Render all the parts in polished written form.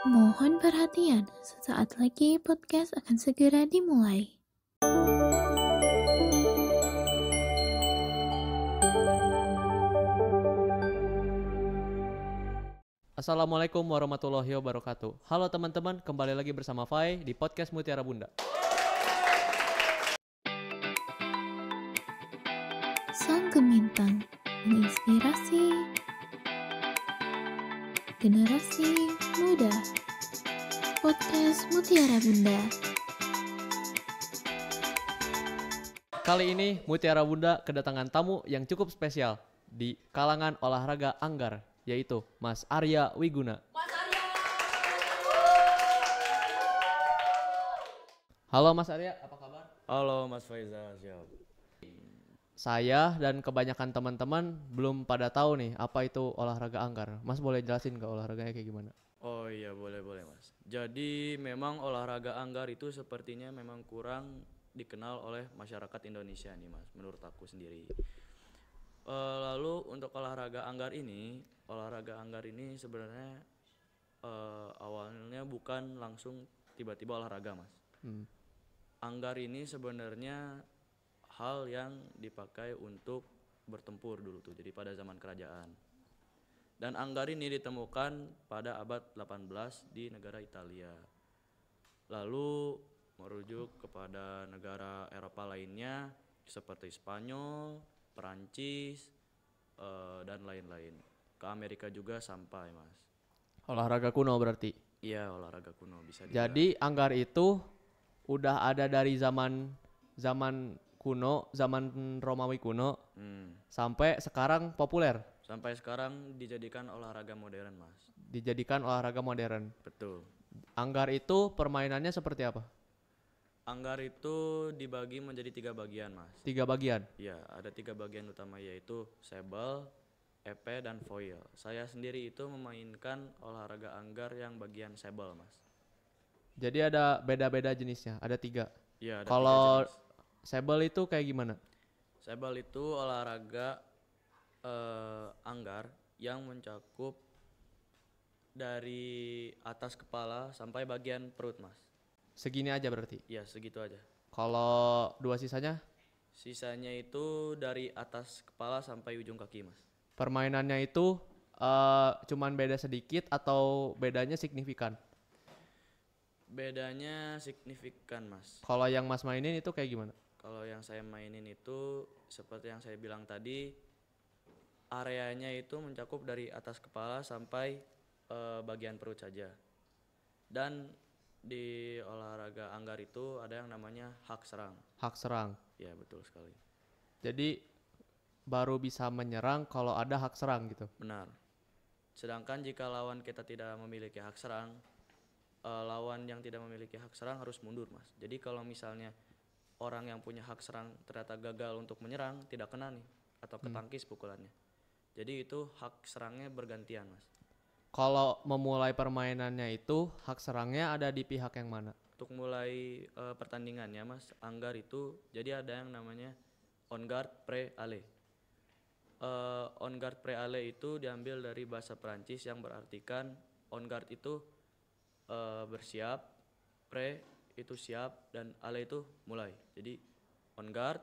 Mohon perhatian, sesaat lagi podcast akan segera dimulai. Assalamualaikum warahmatullahi wabarakatuh. Halo teman-teman, kembali lagi bersama Fai di podcast Mutiara Bunda. Sang Gemintang menginspirasi generasi muda. Podcast Mutiara Bunda. Kali ini Mutiara Bunda kedatangan tamu yang cukup spesial di kalangan olahraga anggar, yaitu Mas Arya Wiguna. Halo Mas Arya, apa kabar? Halo Mas Faizal, siap. Saya dan kebanyakan teman-teman belum pada tahu nih apa itu olahraga anggar. Mas boleh jelasin ke olahraganya kayak gimana? Oh iya, boleh Mas. Jadi memang olahraga anggar itu sepertinya memang kurang dikenal oleh masyarakat Indonesia nih Mas, menurut aku sendiri. Lalu untuk olahraga anggar ini sebenarnya awalnya bukan langsung tiba-tiba olahraga Mas. Anggar ini sebenarnya hal yang dipakai untuk bertempur dulu tuh, jadi pada zaman kerajaan. Dan anggar ini ditemukan pada abad 18 di negara Italia. Lalu merujuk kepada negara Eropa lainnya seperti Spanyol, Perancis, dan lain-lain. Ke Amerika juga sampai Mas. Olahraga kuno berarti. Iya, olahraga kuno bisa dibilang. Jadi anggar itu udah ada dari zaman kuno, zaman Romawi kuno, sampai sekarang populer. Sampai sekarang dijadikan olahraga modern Mas. Dijadikan olahraga modern. Betul. Anggar itu permainannya seperti apa? Anggar itu dibagi menjadi 3 bagian Mas. 3 bagian. Ya, ada 3 bagian utama, yaitu sable, epe, dan foil. Saya sendiri itu memainkan olahraga anggar yang bagian sable Mas. Jadi ada beda-beda jenisnya, ada 3. Ya, ada 3 Kalau jenis. sable itu kayak gimana? Sable itu olahraga anggar yang mencakup dari atas kepala sampai bagian perut Mas. Segini aja berarti. Ya, segitu aja. Kalau 2 sisanya? Sisanya itu dari atas kepala sampai ujung kaki Mas. Permainannya itu cuman beda sedikit atau bedanya signifikan? Bedanya signifikan Mas. Kalau yang Mas mainin itu kayak gimana? Kalau yang saya mainin itu seperti yang saya bilang tadi, areanya itu mencakup dari atas kepala sampai bagian perut saja. Dan di olahraga anggar itu ada yang namanya hak serang. Hak serang. Ya, betul sekali. Jadi baru bisa menyerang kalau ada hak serang gitu. Benar. Sedangkan jika lawan kita tidak memiliki hak serang, lawan yang tidak memiliki hak serang harus mundur Mas. Jadi kalau misalnya orang yang punya hak serang ternyata gagal untuk menyerang, tidak kena nih atau ketangkis pukulannya. Jadi itu hak serangnya bergantian Mas. Kalau memulai permainannya itu hak serangnya ada di pihak yang mana? Untuk mulai pertandingannya Mas, anggar itu jadi ada yang namanya on guard pre ale. On guard pre ale itu diambil dari bahasa Perancis yang berartikan on guard itu bersiap, pre itu siap, dan ale itu mulai. Jadi on guard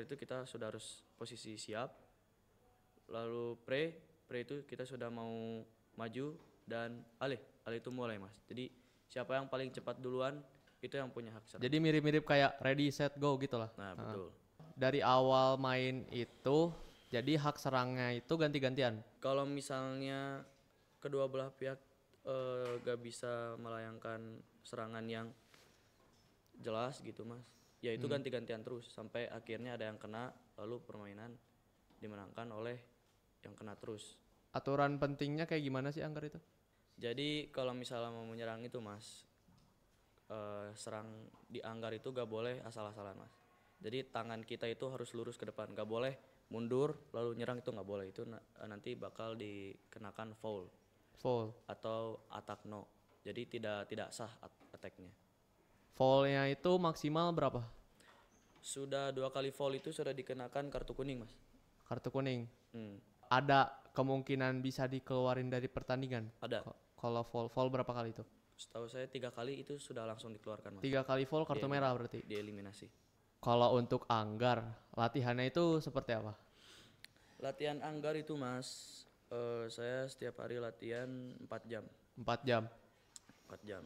itu kita sudah harus posisi siap. Lalu pre itu kita sudah mau maju, dan ale itu mulai Mas. Jadi siapa yang paling cepat duluan itu yang punya hak serang. Jadi mirip-mirip kayak ready set go gitu lah. Nah, betul. Dari awal main itu jadi hak serangnya itu ganti-gantian. Kalau misalnya kedua belah pihak gak bisa melayangkan serangan yang jelas gitu Mas, ya itu ganti-gantian terus sampai akhirnya ada yang kena, lalu permainan dimenangkan oleh yang kena terus. Aturan pentingnya kayak gimana sih anggar itu? Jadi kalau misalnya mau menyerang itu Mas, serang di anggar itu gak boleh asal-asalan Mas. Jadi tangan kita itu harus lurus ke depan, gak boleh mundur lalu nyerang, itu gak boleh. Itu nanti bakal dikenakan foul atau attack no. Jadi tidak sah attack-nya. Foulnya itu maksimal berapa? Sudah 2 kali foul itu sudah dikenakan kartu kuning Mas. Kartu kuning. Ada kemungkinan bisa dikeluarin dari pertandingan? Ada. Kalau fall berapa kali itu? Setahu saya 3 kali itu sudah langsung dikeluarkan, Mas. 3 kali fall kartu Iya, merah berarti. Dieliminasi. Kalau untuk Anggar, latihannya itu seperti apa? Latihan anggar itu, Mas, saya setiap hari latihan 4 jam. 4 jam. 4 jam.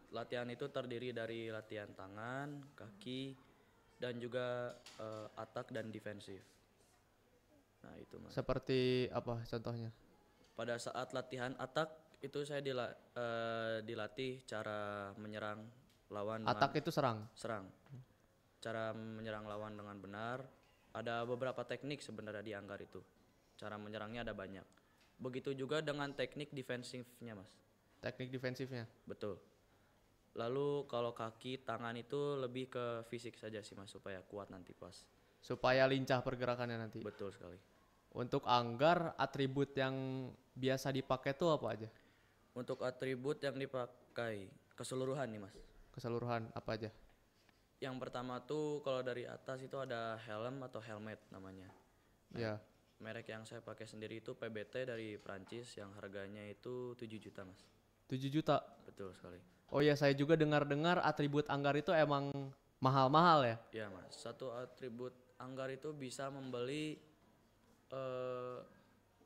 Latihan itu terdiri dari latihan tangan, kaki, dan juga attack dan defensif. Nah, itu, Mas. Seperti apa contohnya? Pada saat latihan attack itu saya dilatih cara menyerang lawan dengan Atak itu serang. serang. Cara menyerang lawan dengan benar. Ada beberapa teknik sebenarnya di anggar itu. Cara menyerangnya ada banyak. Begitu juga dengan teknik defensifnya, Mas. Teknik defensifnya. Betul. Lalu kalau kaki, tangan itu lebih ke fisik saja sih, Mas, supaya kuat nanti pas. Supaya lincah pergerakannya nanti. Betul sekali. Untuk Anggar, atribut yang biasa dipakai tuh apa aja? Untuk atribut yang dipakai keseluruhan nih, Mas. Keseluruhan apa aja? Yang pertama tuh kalau dari atas itu ada helm atau helmet namanya. Ya, Merek yang saya pakai sendiri itu PBT dari Prancis yang harganya itu 7 juta, Mas. 7 juta. Betul sekali. Oh ya, saya juga dengar-dengar atribut Anggar itu emang mahal-mahal ya. Iya, Mas. Satu atribut anggar itu bisa membeli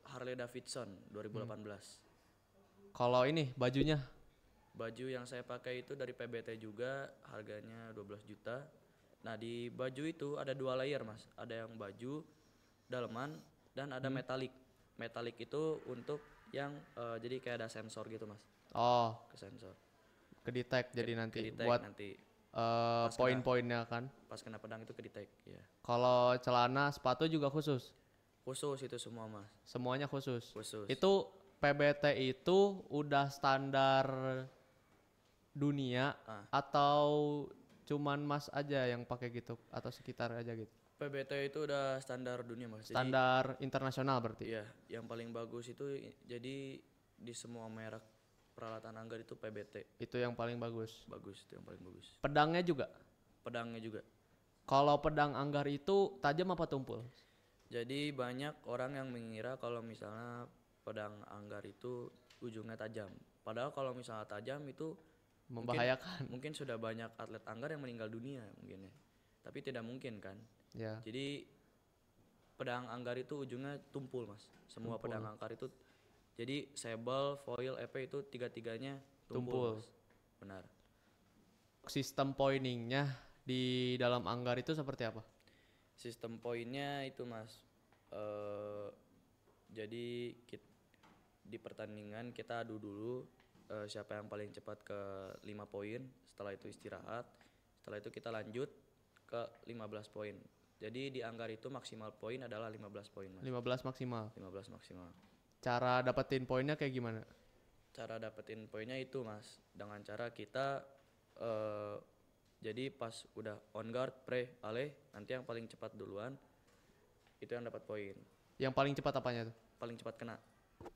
Harley Davidson 2018. Kalau ini bajunya Baju yang saya pakai itu dari PBT juga, harganya 12 juta. Nah, di baju itu ada 2 layer, Mas. Ada yang baju daleman dan ada metalik. Metalik itu untuk yang jadi kayak ada sensor gitu, Mas. oh Ke sensor. ke-detect jadi nanti Ke-detect buat nanti poin-poinnya kan. pas kena pedang itu ke-detect, ya. Kalau celana, sepatu juga khusus. Khusus itu semua, Mas. Semuanya khusus. Khusus. Itu PBT itu udah standar dunia Ah. atau cuman Mas aja yang pakai gitu atau sekitar aja gitu? PBT itu udah standar dunia, Mas. Jadi, Standar internasional berarti. iya, yang paling bagus itu jadi di semua merek peralatan anggar itu PBT. Itu yang paling bagus. Bagus, itu yang paling bagus. Pedangnya juga. Pedangnya juga. Kalau pedang Anggar itu tajam apa tumpul? Jadi banyak orang yang mengira kalau misalnya pedang anggar itu ujungnya tajam. Padahal kalau misalnya tajam itu Membahayakan. mungkin sudah banyak atlet anggar yang meninggal dunia mungkin ya. Tapi tidak mungkin kan. Ya. Jadi pedang anggar itu ujungnya tumpul, Mas. Semua pedang anggar itu jadi sebel, foil, EP itu tiga-tiganya tumpul. Tumpul. Mas. Benar. Sistem poiningnya di dalam Anggar itu seperti apa? Sistem poinnya itu, Mas. Jadi di pertandingan kita adu dulu siapa yang paling cepat ke 5 poin, setelah itu istirahat, setelah itu kita lanjut ke 15 poin. Jadi di anggar itu maksimal poin adalah 15 poin, Mas. 15 maksimal. 15 maksimal. Cara dapetin poinnya kayak gimana? Cara dapetin poinnya itu, Mas, dengan cara kita jadi pas udah on guard, pre, ale, nanti yang paling cepat duluan itu yang dapat poin. Yang paling cepat apanya tuh? Paling cepat kena.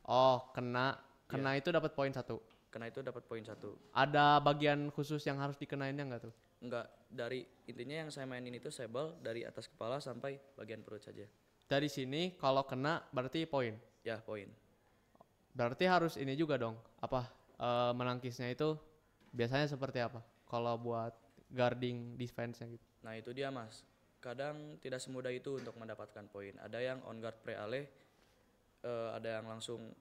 Oh, kena itu dapat poin 1. Kena itu dapat poin 1. Ada bagian khusus yang harus dikenainnya enggak tuh? Enggak, dari intinya yang saya mainin itu sebel dari atas kepala sampai bagian perut saja. Dari sini kalau kena berarti poin. Ya, poin. Berarti harus ini juga dong. Apa menangkisnya itu biasanya seperti apa? Kalau buat guarding defense-nya gitu. Nah, itu dia, Mas. Kadang tidak semudah itu untuk mendapatkan poin. Ada yang on guard pre-ale, ada yang langsung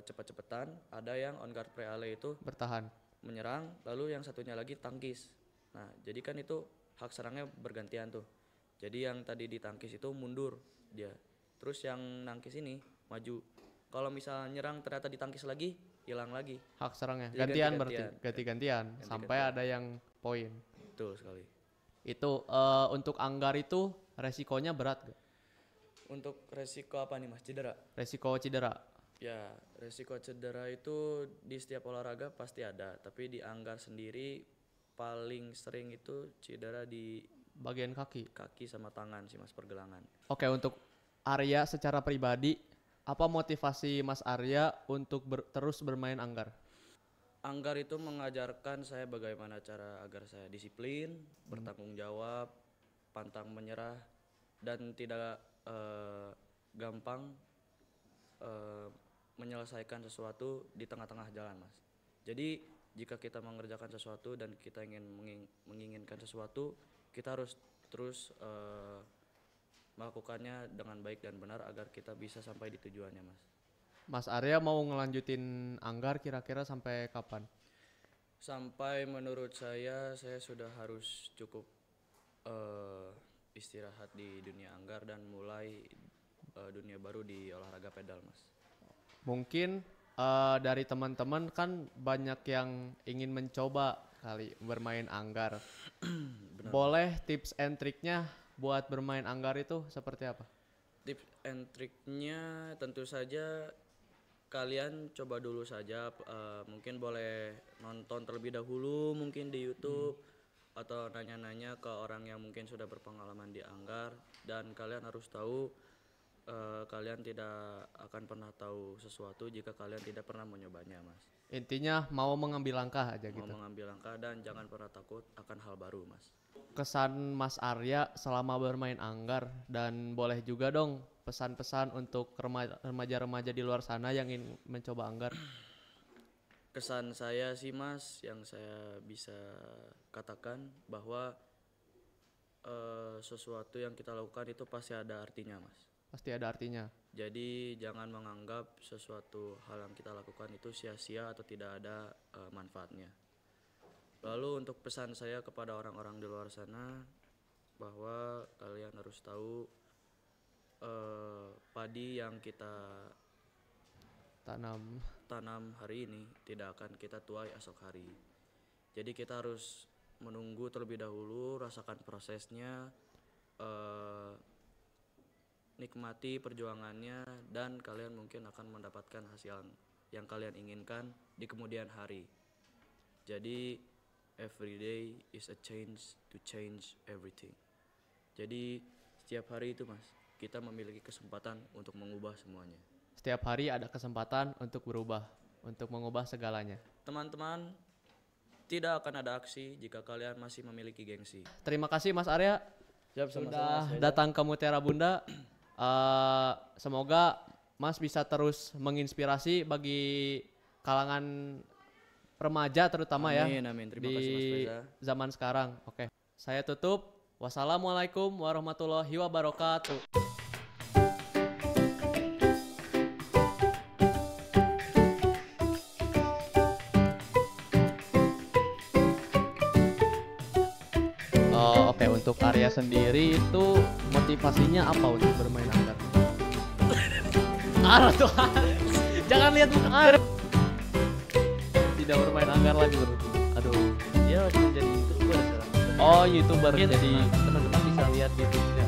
cepet-cepetan, ada yang on guard pre-ale itu Bertahan. menyerang, lalu yang satunya lagi tangkis. Nah, jadi kan itu hak serangnya bergantian tuh. Jadi yang tadi ditangkis itu mundur dia. Terus yang nangkis ini maju. Kalau misalnya nyerang ternyata ditangkis lagi, hilang lagi. Hak serangnya. Jadi Gantian ganti-gantian. berarti. Ganti-gantian. Sampai ada yang poin. Betul sekali. Itu untuk Anggar itu resikonya berat gak? Untuk resiko apa nih, Mas? Cedera? Resiko cedera. Ya, resiko cedera itu di setiap olahraga pasti ada. Tapi di Anggar sendiri paling sering itu cedera di Bagian kaki. kaki sama tangan sih, Mas, pergelangan. Oke, untuk Arya secara pribadi, apa motivasi Mas Arya untuk terus bermain Anggar? Anggar itu mengajarkan saya bagaimana cara agar saya disiplin, bertanggung jawab, pantang menyerah, dan tidak gampang menyelesaikan sesuatu di tengah-tengah jalan, Mas. Jadi jika kita mengerjakan sesuatu dan kita ingin menginginkan sesuatu, kita harus terus melakukannya dengan baik dan benar agar kita bisa sampai di tujuannya, Mas. Mas Arya mau ngelanjutin Anggar kira-kira sampai kapan? Sampai menurut saya sudah harus cukup istirahat di dunia Anggar dan mulai dunia baru di olahraga pedal, Mas. Mungkin dari teman-teman kan banyak yang ingin mencoba kali bermain Anggar. Boleh tips and triknya buat bermain Anggar itu seperti apa? Tips and triknya tentu saja kalian coba dulu saja, mungkin boleh nonton terlebih dahulu mungkin di YouTube atau nanya-nanya ke orang yang mungkin sudah berpengalaman di Anggar, dan kalian harus tahu kalian tidak akan pernah tahu sesuatu jika kalian tidak pernah menyobanya, Mas. Intinya mau mengambil langkah aja Mau gitu. mengambil langkah dan jangan pernah takut akan hal baru, Mas. Kesan Mas Arya selama bermain Anggar, dan boleh juga dong pesan-pesan untuk remaja-remaja di luar sana yang ingin mencoba Anggar. Kesan saya sih, Mas, yang saya bisa katakan bahwa sesuatu yang kita lakukan itu pasti ada artinya, Mas. Pasti ada artinya. Jadi jangan menganggap sesuatu hal yang kita lakukan itu sia-sia atau tidak ada manfaatnya. Lalu untuk pesan saya kepada orang-orang di luar sana bahwa kalian harus tahu padi yang kita tanam hari ini tidak akan kita tuai esok hari. Jadi kita harus menunggu terlebih dahulu, rasakan prosesnya, nikmati perjuangannya, dan kalian mungkin akan mendapatkan hasil yang kalian inginkan di kemudian hari. Jadi every day is a chance to change everything. Jadi setiap hari itu, Mas, kita memiliki kesempatan untuk mengubah semuanya. Setiap hari ada kesempatan untuk berubah, untuk mengubah segalanya. Teman-teman, tidak akan ada aksi jika kalian masih memiliki gengsi. Terima kasih Mas Arya sudah datang ke Mutiara Bunda. Semoga Mas bisa terus menginspirasi bagi kalangan remaja terutama Amin, amin. Terima kasih, Mas di Reza. zaman sekarang. Oke, saya tutup. Wassalamualaikum warahmatullahi wabarakatuh. Oke, untuk Arya sendiri itu motivasinya apa untuk bermain Anggar? Arah tuh, jangan lihat muka Arya. Tidak bermain Anggar lagi bro. Aduh, Dia harus menjadi YouTuber sekarang. oh YouTuber Mungkin jadi teman-teman bisa lihat di YouTube-nya.